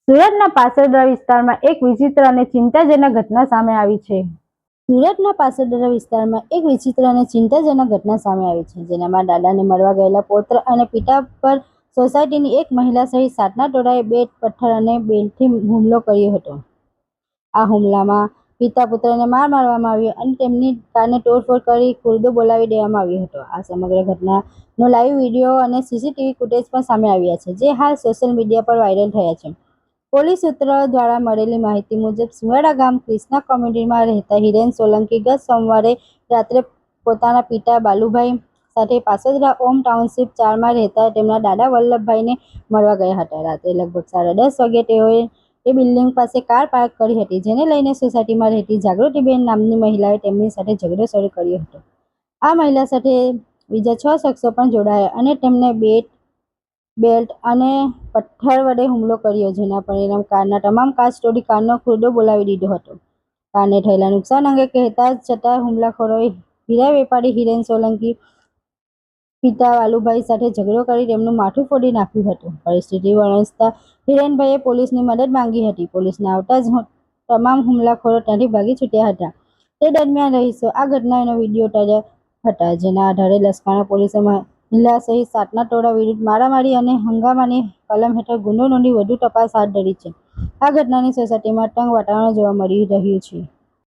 સુરતના પાસોદરા વિસ્તારમાં એક વિચિત્ર અને ચિંતાજનક ઘટના સામે આવી છે. સુરતના પાસોદરા વિસ્તારમાં એક વિચિત્ર અને ચિંતાજનક ઘટના સામે આવી છે, જેનામાં દાદાને મળવા ગયેલા પૌત્ર અને પિતા પર સોસાયટીની એક મહિલા સહિત 7ના ટોળાએ બેટ, પથ્થર અને બેલથી હુમલો કર્યો હતો. આ હુમલામાં પિતા પુત્રને માર મારવામાં આવ્યો અને તેમની કારને તોડફોડ કરી ખુરદો બોલાવી દેવામાં આવ્યો હતો. આ સમગ્ર ઘટનાનો લાઈવ વિડીયો અને સીસીટીવી ફૂટેજ પણ સામે આવ્યા છે, જે હાલ સોશિયલ મીડિયા પર વાયરલ થયા છે. પોલીસ સૂત્રો દ્વારા મળેલી માહિતી મુજબ સુવાડા ગામ ક્રિષ્ના કોમ્યુનિટીમાં રહેતા હિરેન સોલંકી ગત સોમવારે રાત્રે પોતાના પિતા બાલુભાઈ સાથે પાસોદરા ઓમ ટાઉનશીપ 4માં રહેતા તેમના દાદા વલ્લભભાઈને મળવા ગયા હતા. રાત્રે લગભગ 10:30 વાગ્યે તેઓએ એ બિલ્ડિંગ પાસે કાર પાર્ક કરી હતી, જેને લઈને સોસાયટીમાં રહેતી જાગૃતિબેન નામની મહિલાએ તેમની સાથે ઝઘડો શરૂ કર્યો હતો. આ મહિલા સાથે બીજા 6 શખ્સો પણ જોડાયા અને તેમને બેલ્ટ અને પથ્થર વડે હુમલો કર્યો, જેના પરિણામે કારના તમામ કાચ તોડી કારનો ખુરદો બોલાવી દીધો હતો. કારને થયેલા નુકસાન અંગે કહેતા જતા હુમલાખોરોએ હીરા વેપારી હિરેન સોલંકી પિતા વાલુભાઈ સાથે ઝઘડો કરી તેમનું માથું ફોડી નાખ્યું હતું. પરિસ્થિતિ વણસતા હિરેનભાઈએ પોલીસની મદદ માંગી હતી. પોલીસને આવતા જ તમામ હુમલાખોરો ત્યાંથી ભાગી છૂટ્યા હતા. તે દરમિયાન રહીશો આ ઘટનાનો વિડીયો ઉતાર્યા હતા, જેના આધારે લસકાણા પોલીસે મહિલા સહિત 7ના ટોળા વિરુદ્ધ મારામારી અને હંગામાની કલમ હેઠળ ગુનો નોંધી વધુ તપાસ હાથ ધરી છે. આ ઘટનાથી સોસાયટીમાં તંગ વાતાવરણ જોવા મળી રહ્યું છે.